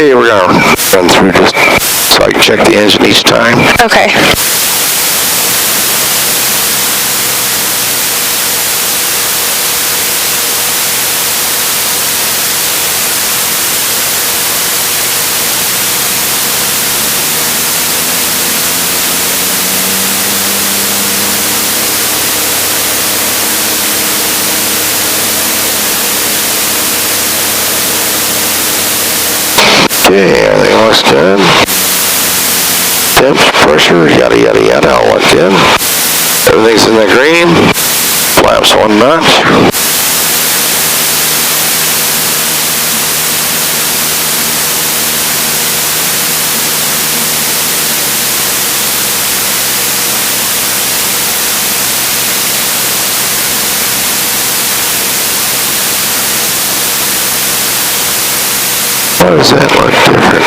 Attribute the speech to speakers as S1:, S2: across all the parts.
S1: Okay, we're gonna run through just so I can check the engine each time.
S2: Okay.
S1: Okay, everything looks good. Temps, pressure, yada yada yada, all looked good. Everything's in the green. Flaps 1 notch. Why does that look different?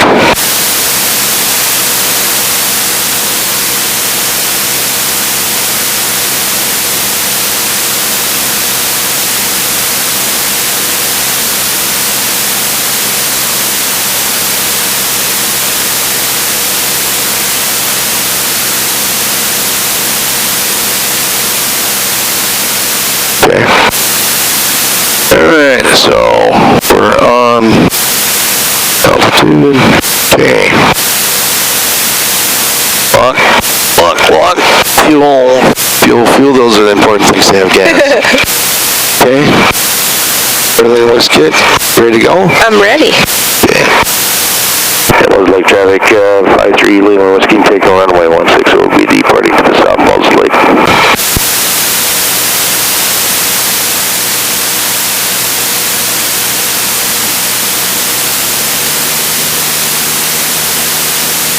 S1: Okay. Alright, so we're on altitude. Okay. Lock. Fuel. Those are the important things to have gas. Okay. Everything looks good. Ready to go?
S2: I'm ready.
S1: Okay. Hello, Lake traffic. I-3 Lima Whiskey taking runway 16 will be departing to the South Falls Lake.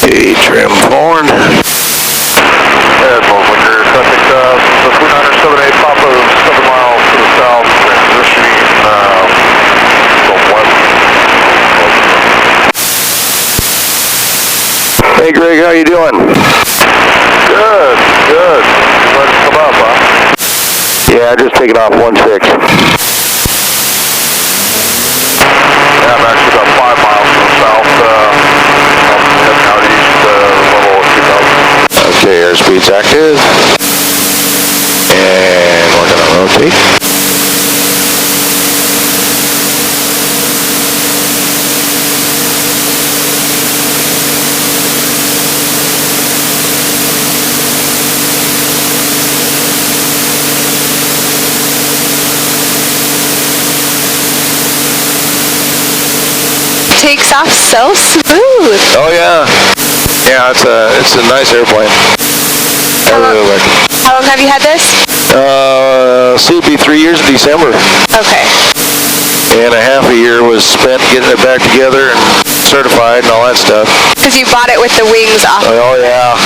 S1: Okay, trim forward.
S3: Winter, traffic, the 3978 Papa, 7 miles to the south, transitioning west.
S1: Hey Greg, how you doing?
S3: Good. You ready to come up, huh?
S1: Yeah, just taking off 16.
S3: Yeah, I'm actually about 5 miles to the south, heading out east, level of 2000.
S1: Okay, airspeed's active. And we're gonna rotate.
S2: Takes off so smooth.
S1: Oh yeah. Yeah, it's a nice airplane. I really like it.
S2: How long have you had this?
S1: It'll be 3 years in December.
S2: Okay.
S1: And a half a year was spent getting it back together and certified and all that stuff.
S2: Because you bought it with the wings off.
S1: Oh yeah,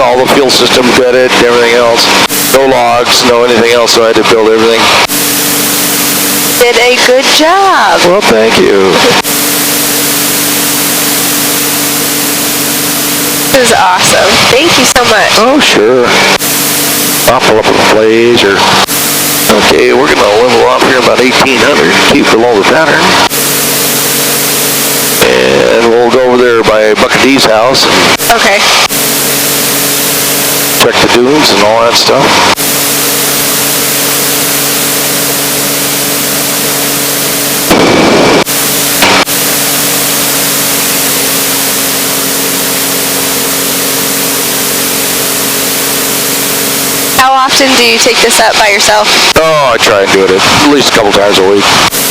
S1: all the fuel system gutted, everything else. No logs, no anything else, so I had to build everything.
S2: Did a good job.
S1: Well, thank you.
S2: This is awesome. Thank you so much.
S1: Oh, sure. I'll pull up a blaze or... Okay, we're going to level off here about 1800, keep below the pattern. And we'll go over there by Bucket D's house.
S2: Okay.
S1: Check the dunes and all that stuff.
S2: How often do you take this up by yourself?
S1: Oh, I try and do it at least a couple times a week.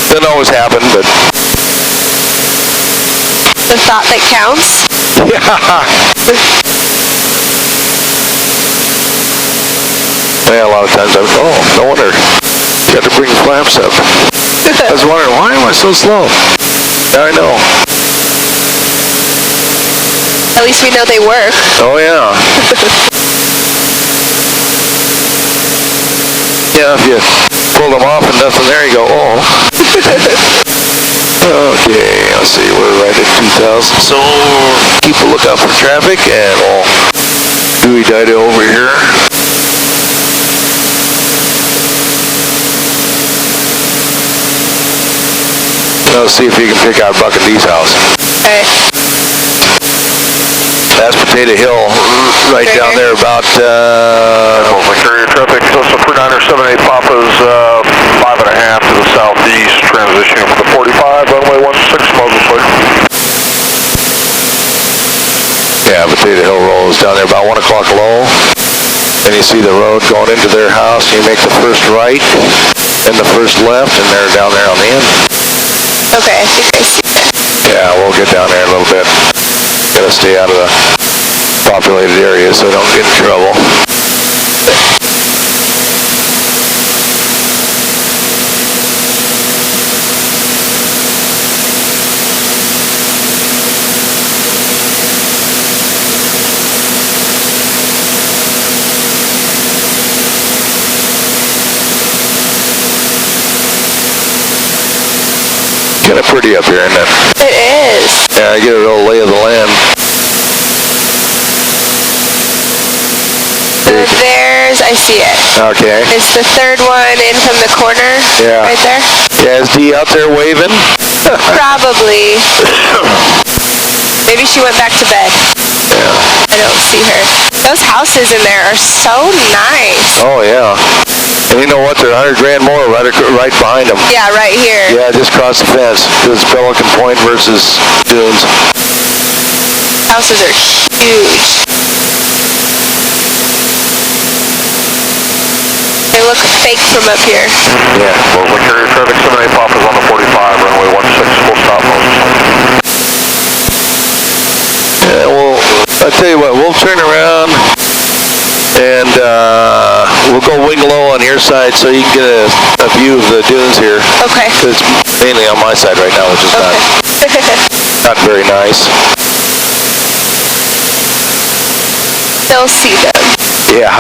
S1: Doesn't always happen, but...
S2: The thought that counts?
S1: Yeah. Yeah, a lot of times I was, oh, no wonder. You had to bring the flaps up. I was wondering, why am I so slow? Now I know.
S2: At least we know they work.
S1: Oh, yeah. Yeah, if you pull them off and nothing there, you go, oh. Okay, let's see, we're right at 2000. So, keep a lookout for traffic, and we'll do Dida over here. Let's see if you can pick out Bucket D's house.
S2: Okay.
S1: That's Potato Hill, right
S2: Right
S1: down
S2: here.
S1: there about,
S3: Oakland carrier traffic, Coastal 3978 Papa's 5.5 to the southeast, transitioning from the 45, runway 16, Aubreys Flight.
S1: yeah, Potato Hill rolls down there about 1 o'clock low. Then you see the road going into their house, and you make the first right, and the first left, and they're down there on the end.
S2: Okay, I think I see it.
S1: Yeah, we'll get down there in a little bit. Gotta stay out of the populated area so I don't get in trouble. Kind of pretty up here, isn't it?
S2: It is.
S1: Yeah, I get a real lay of the land.
S2: There's, I see it.
S1: Okay.
S2: It's the third one in from the corner.
S1: Yeah.
S2: Right there.
S1: Yeah, is Dee out there waving?
S2: Probably. Maybe she went back to bed.
S1: Yeah.
S2: I don't see her. Those houses in there are so nice.
S1: Oh, yeah. And you know what? They're 100 grand more right behind them.
S2: Yeah, right here.
S1: Yeah, just cross the fence. It's Pelican Point versus Dunes.
S2: Houses are huge. They look fake from up here.
S1: Yeah.
S3: Oakland carrier traffic, 78 Papa's on the 45, runway 16, full stop, Moses.
S1: Yeah, well, I'll tell you what, we'll turn around and we'll go wing low on your side so you can get a view of the dunes here.
S2: Okay.
S1: It's mainly on my side right now, which is not very nice.
S2: They'll see them.
S1: Yeah.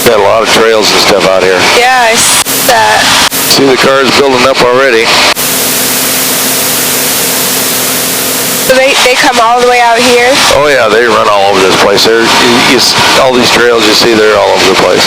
S1: Got a lot of trails and stuff out here.
S2: Yeah, I see that.
S1: See the cars building up already.
S2: So they come all the way out here?
S1: Oh yeah, they run all over this place. All these trails you see, they're all over the place.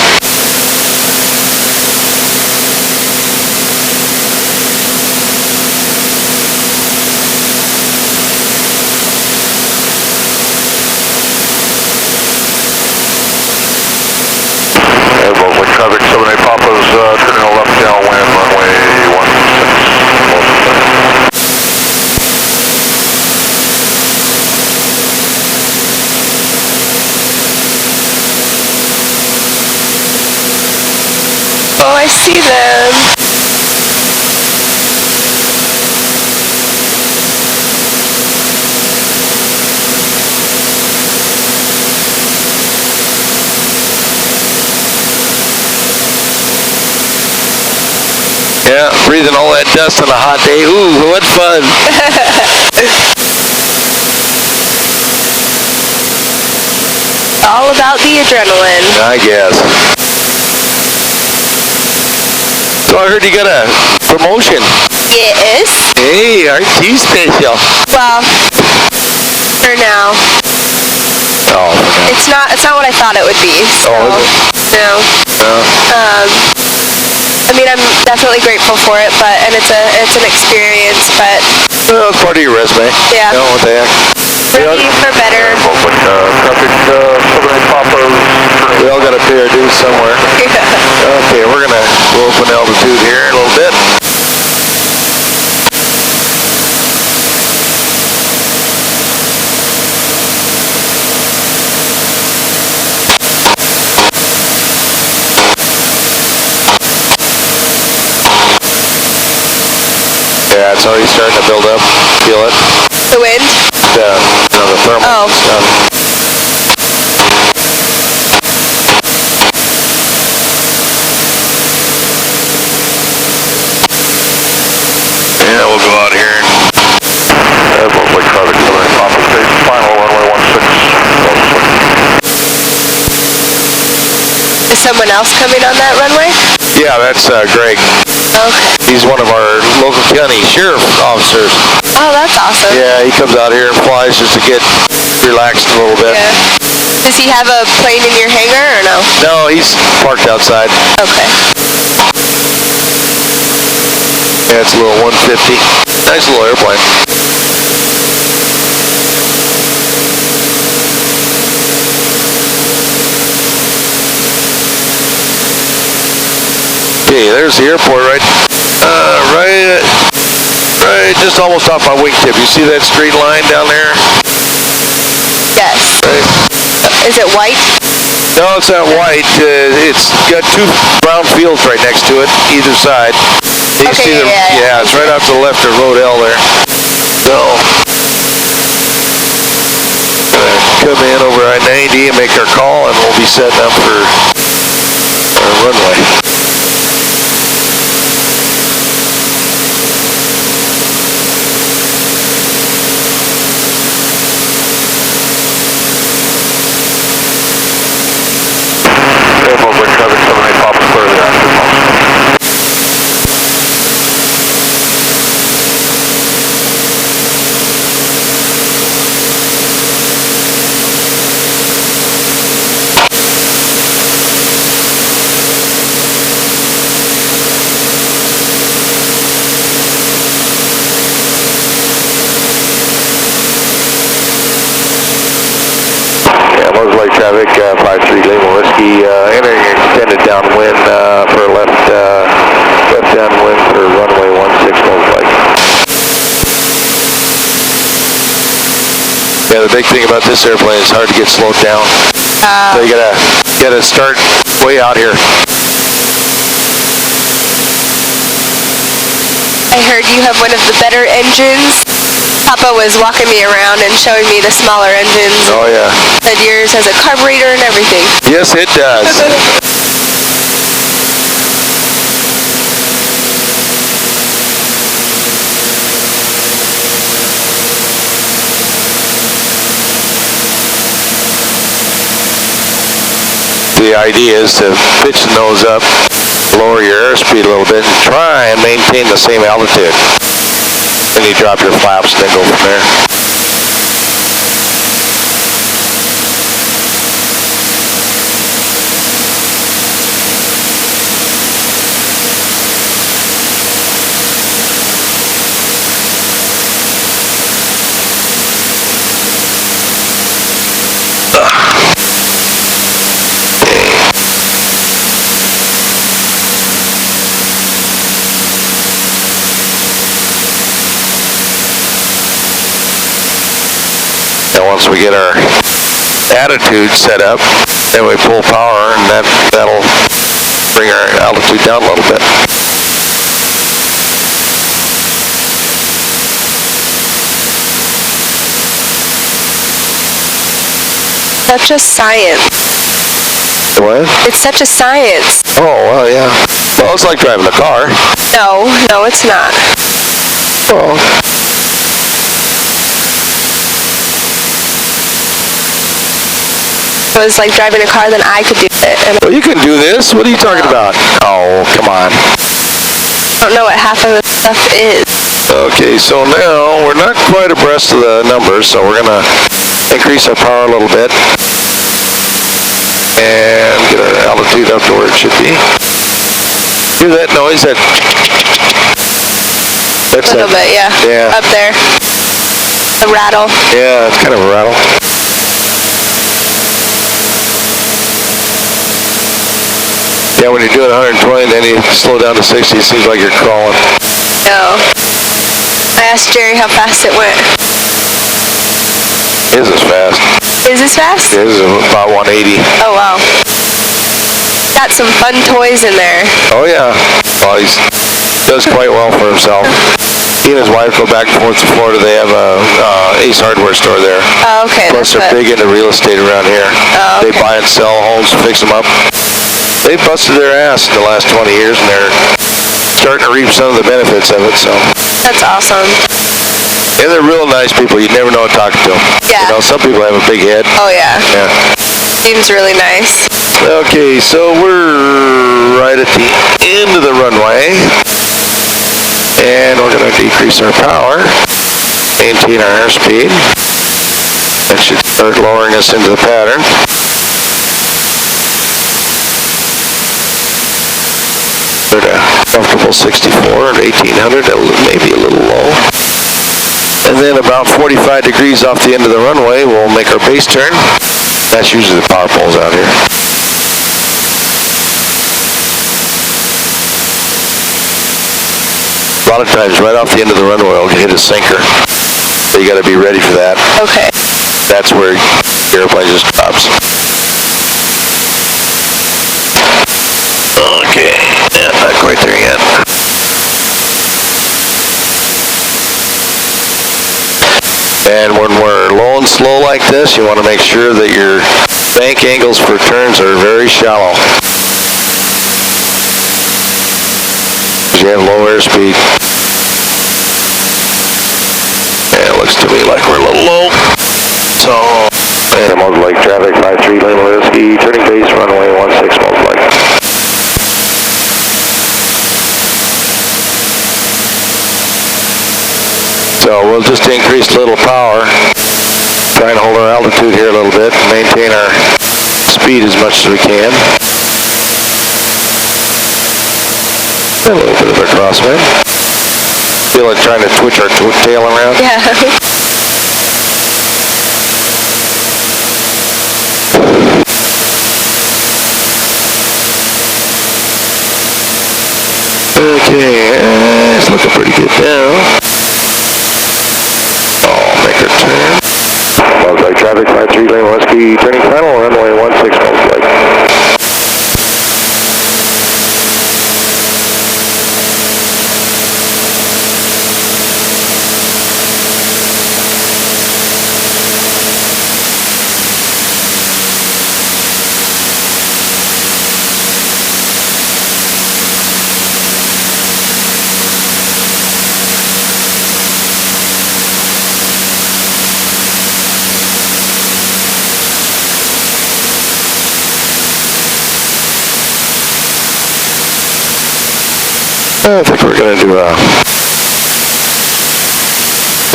S3: Oakland traffic, 78 Papa's turning left downwind, runway 16.
S2: Oh, I see them.
S1: Yeah, breathing all that dust on a hot day. Ooh, what fun.
S2: All about the adrenaline.
S1: I guess. So I heard you got a promotion.
S2: Yes.
S1: Hey, aren't you special?
S2: Well, for now.
S1: Oh,
S2: It's not what I thought it would be. So,
S1: Oh,
S2: no. I mean, I'm definitely grateful for it, and it's an experience, but
S1: well, it's part of your resume.
S2: Yeah.
S1: You know what the heck?
S2: ready for better.
S3: Oakland traffic, 78 Papa's
S1: We all got to pay our dues somewhere. Okay, we'll open altitude here in a little bit. Yeah, it's already starting to build up. Feel it?
S2: The wind?
S1: The thermal
S2: Oh.
S1: stuff.
S2: Is someone else coming on that runway?
S1: Yeah, that's Greg.
S2: Okay.
S1: He's one of our local county sheriff officers.
S2: Oh, that's awesome.
S1: Yeah, he comes out here and flies just to get relaxed a little bit.
S2: Yeah. Does he have a plane in your hangar or no?
S1: No, he's parked outside.
S2: Okay.
S1: Yeah, it's a little 150. Nice little airplane. Okay, there's the airport right just almost off my wingtip. You see that straight line down there?
S2: Yes.
S1: Right.
S2: Is it white?
S1: No, it's not white. It's got two brown fields right next to it, either side. You can see yeah, it's right out to the left of Road L there. So, come in over I-90 and make our call, and we'll be setting up for our runway.
S3: Traffic 78 Papa, clear the active.
S1: Aubreys Flight traffic, 53 Lima Whiskey, entering extended downwind for left downwind for runway 16 Flight. Yeah, the big thing about this airplane is hard to get slowed down. So you gotta start way out here.
S2: I heard you have one of the better engines. Papa was walking me around and showing me the smaller engines.
S1: Oh yeah.
S2: Said yours has a carburetor and everything.
S1: Yes, it does. The idea is to pitch the nose up, lower your airspeed a little bit, and try and maintain the same altitude. Then you drop your flaps, then go from there. And once we get our attitude set up, then we pull power, and that'll bring our altitude down a little bit.
S2: Such a science.
S1: What?
S2: It's such a science.
S1: Oh, well, yeah. Well, it's like driving a car.
S2: No, it's not.
S1: Well,
S2: If it was like driving a car, then I could do it. And
S1: well, you can do this. What are you talking about? Oh, come on.
S2: I don't know what half of the stuff is.
S1: Okay, so now we're not quite abreast of the numbers, so we're going to increase our power a little bit and get our altitude up to where it should be. Hear that noise? That's
S2: A little bit, yeah.
S1: Yeah.
S2: Up there. The rattle.
S1: Yeah, it's kind of a rattle. Yeah, when you're doing 120, then you slow down to 60, it seems like you're crawling.
S2: No. I asked Jerry how fast it went.
S1: His is fast.
S2: Is this fast?
S1: His is about 180.
S2: Oh, wow. Got some fun toys in there.
S1: Oh, yeah. Well, he does quite well for himself. He and his wife go back and forth to Florida. They have a Ace Hardware store there.
S2: Oh, okay.
S1: Plus, they're big into real estate around here.
S2: Oh, okay.
S1: They buy and sell homes, fix them up. They busted their ass in the last 20 years, and they're starting to reap some of the benefits of it. So
S2: that's awesome.
S1: And they're real nice people. You never know talking to them.
S2: Yeah.
S1: You know, some people have a big head.
S2: Oh, yeah.
S1: Yeah.
S2: Seems really nice.
S1: Okay, so we're right at the end of the runway. And we're going to decrease our power, maintain our airspeed. That should start lowering us into the pattern. At a comfortable 64 at 1800, maybe a little low. And then about 45 degrees off the end of the runway, we'll make our base turn. That's usually the power poles out here. A lot of times, right off the end of the runway, we'll hit a sinker. So you got to be ready for that.
S2: Okay.
S1: That's where the airplane just drops. Okay, yeah, not quite there yet. And when we're low and slow like this, you want to make sure that your bank angles for turns are very shallow. You have low airspeed. And it looks to me like we're a little low. So, and Mosaic traffic 53 Lima Whiskey, turning base runway 16 Mosaic. So we'll just increase a little power, try and hold our altitude here a little bit, and maintain our speed as much as we can. A little bit of a crosswind. Feel like trying to twitch our tail around.
S2: Yeah.
S1: Okay, it's looking pretty good now. Oh, make a turn. Mosaic traffic 53 Lima Whiskey, turning final, runway 16 Mosaic. I think we're going to do a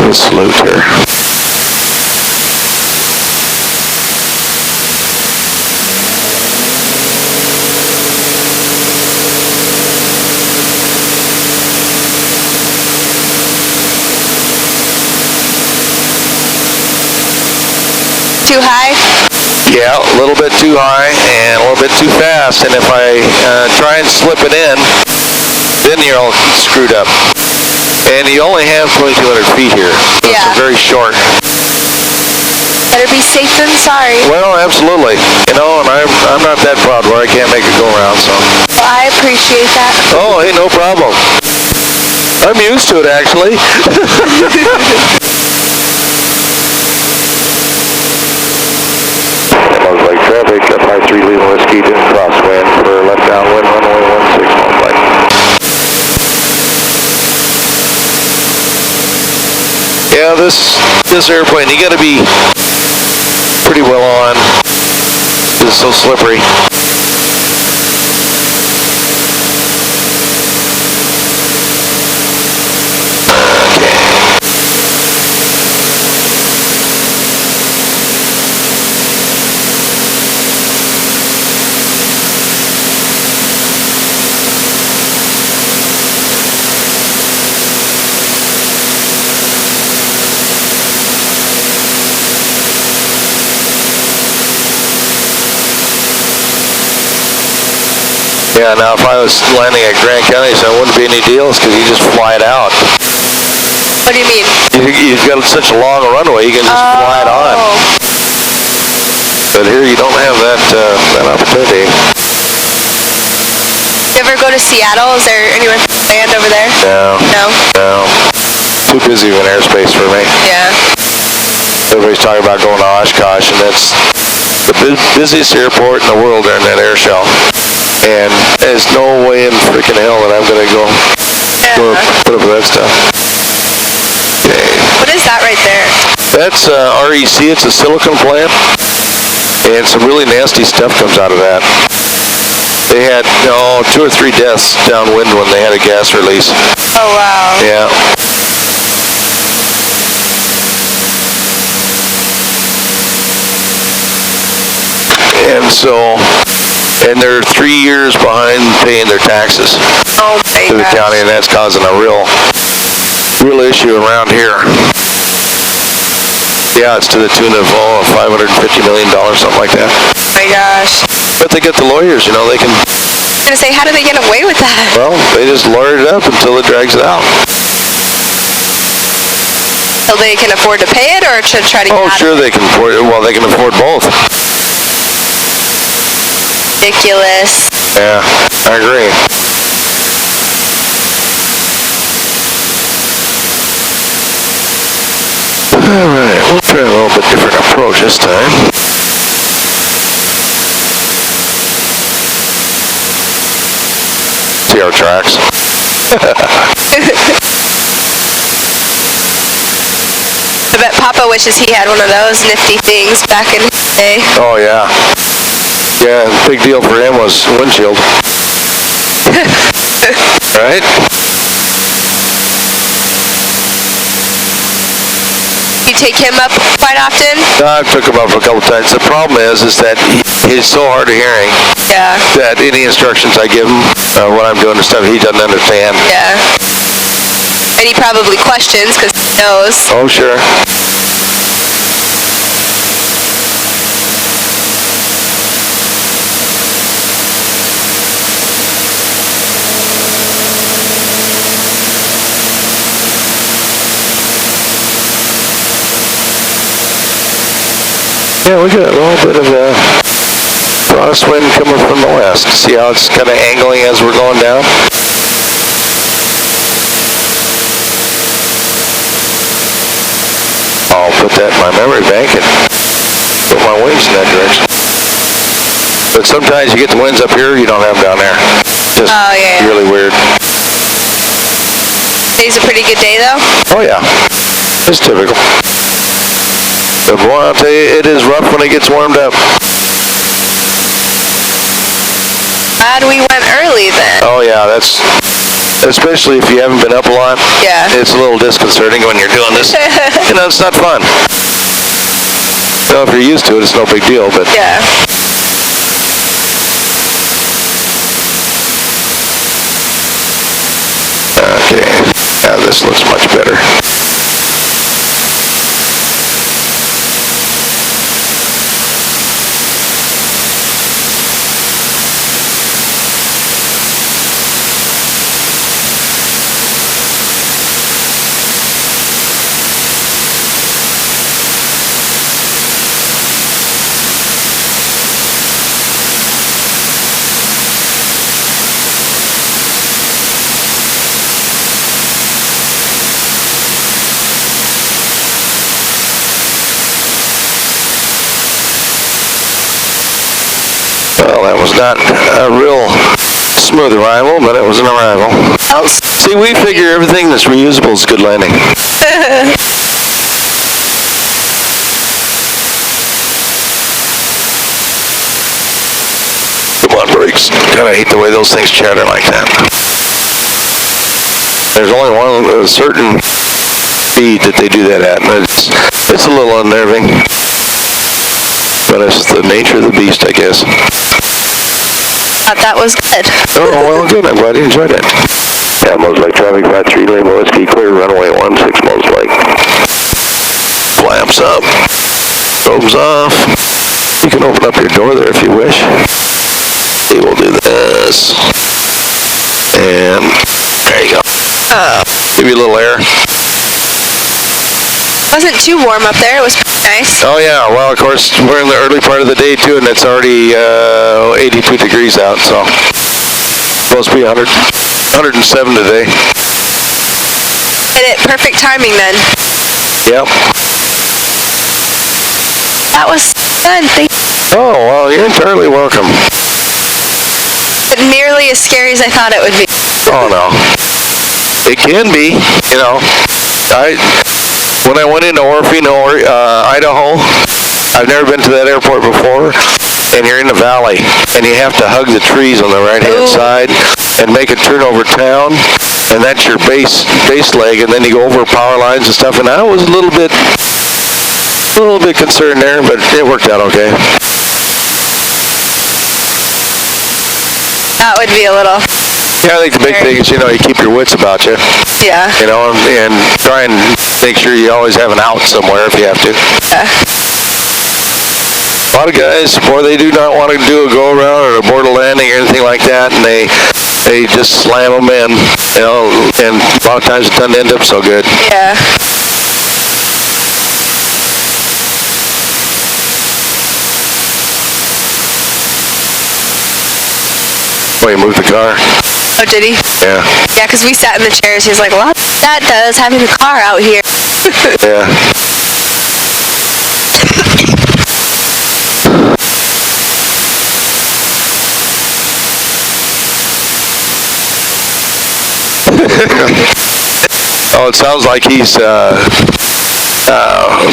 S1: little salute here.
S2: Too high?
S1: Yeah, a little bit too high and a little bit too fast, and if I try and slip it in, then you're all screwed up. And you only have 2,200 feet here, so
S2: Yeah.
S1: it's very short.
S2: Better be safe than sorry.
S1: Well, absolutely. You know, and I'm not that proud where I can't make it go around, so.
S2: Well, I appreciate that.
S1: Oh, hey, no problem. I'm used to it, actually. Mosaic traffic, 53 Lima Whiskey, doing crosswind for left downwind, runway 16 Mosaic. Yeah, this airplane, you got to be pretty well on. It's so slippery. Yeah, now if I was landing at Grand County, so it wouldn't be any deals because you just fly it out.
S2: What do you mean?
S1: You've got such a long runway, you can just fly it on. But here you don't have that opportunity.
S2: You ever go to Seattle? Is there anywhere to land over there?
S1: No.
S2: No?
S1: No. Too busy with airspace for me.
S2: Yeah.
S1: Everybody's talking about going to Oshkosh, and that's the busiest airport in the world during that air show. And there's no way in freaking hell that I'm going to go put up with that stuff. Okay.
S2: What is that right there?
S1: That's REC. It's a silicon plant. And some really nasty stuff comes out of that. They had 2 or 3 deaths downwind when they had a gas release.
S2: Oh, wow.
S1: Yeah. And they're 3 years behind paying their taxes
S2: Oh my
S1: to the
S2: gosh.
S1: county, and that's causing a real issue around here. Yeah, it's to the tune of $550 million, something like that.
S2: Oh my gosh.
S1: But they get the lawyers, they can.
S2: I was gonna say, how do they get away with that?
S1: Well, they just lawyer it up until it drags it out.
S2: So they can afford to pay it, or to try to get out
S1: Sure
S2: of it?
S1: they can afford it. Well, they can afford both.
S2: Ridiculous.
S1: Yeah, I agree. All right, we'll try a little bit different approach this time. See our tracks.
S2: I bet Papa wishes he had one of those nifty things back in his day.
S1: Oh, yeah. Yeah, big deal for him was windshield. Right?
S2: You take him up quite often?
S1: I took him up a couple times. The problem is that he's so hard of hearing
S2: Yeah.
S1: that any instructions I give him, what I'm doing and stuff, he doesn't understand.
S2: Yeah. And he probably questions because he knows.
S1: Oh, sure. Yeah, we got a little bit of a crosswind coming from the west. See how it's kind of angling as we're going down? I'll put that in my memory bank and put my wings in that direction. But sometimes you get the winds up here, you don't have them down there. Just really weird.
S2: Today's a pretty good day, though.
S1: Oh, yeah. It's typical. But boy, I'll tell you, it is rough when it gets warmed up.
S2: Glad we went early then.
S1: Oh, yeah, that's... Especially if you haven't been up a lot.
S2: Yeah.
S1: It's a little disconcerting when you're doing this. It's not fun. If you're used to it, it's no big deal, but...
S2: Yeah.
S1: Okay. Yeah, this looks much better. Well, that was not a real smooth arrival, but it was an arrival. See, we figure everything that's reusable is good landing. Come on, brakes. Kinda hate the way those things chatter like that. There's only one certain speed that they do that at, and it's a little unnerving. But it's the nature of the beast, I guess.
S2: Thought that was good.
S1: Oh, well, good. I'm glad you enjoyed it. Yeah, Moslake traffic, 53 Lima Whiskey, clear, runway 16 Moslake. Flaps up. Robes off. You can open up your door there if you wish. See, we'll do this. And there you go. Give you a little air.
S2: Wasn't too warm up there. It was pretty nice.
S1: Oh, yeah. Well, of course, we're in the early part of the day, too, and it's already 82 degrees out, so supposed to be 107 today.
S2: Hit it perfect timing then.
S1: Yep.
S2: That was fun. Thank you.
S1: Oh, well, you're entirely welcome.
S2: But nearly as scary as I thought it would be.
S1: Oh, no. It can be, When I went into Orphan, Idaho, I've never been to that airport before, and you're in the valley, and you have to hug the trees on the right-hand side and make a turn over town, and that's your base leg, and then you go over power lines and stuff, and I was a little bit concerned there, but it worked out okay.
S2: That would be a little...
S1: Yeah, I think the big thing is, you keep your wits about you.
S2: Yeah.
S1: And try and make sure you always have an out somewhere if you have to.
S2: Yeah.
S1: A lot of guys, boy, they do not want to do a go-around or abort a landing or anything like that, and they just slam them in, and a lot of times it doesn't end up so good.
S2: Yeah.
S1: Well, you moved the car.
S2: Oh, did he?
S1: Yeah.
S2: Yeah, because we sat in the chairs. He was like, well, that does having the car out here.
S1: Yeah. Oh, it sounds like he's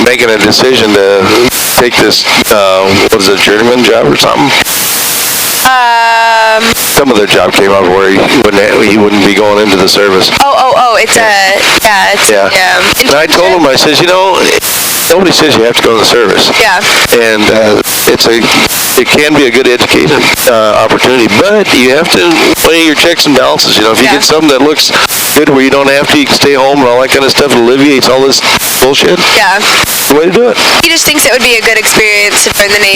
S1: making a decision to take this, what is it, journeyman job or something? Some other job came up where he wouldn't be going into the service.
S2: It's
S1: And I told him, I says, nobody says you have to go to the service.
S2: Yeah.
S1: And it can be a good education opportunity, but you have to weigh your checks and balances. If you get something that looks good where you don't have to, you can stay home and all that kind of stuff, it alleviates all this bullshit.
S2: Yeah.
S1: The way to do it.
S2: He just thinks it would be a good experience to join the Navy.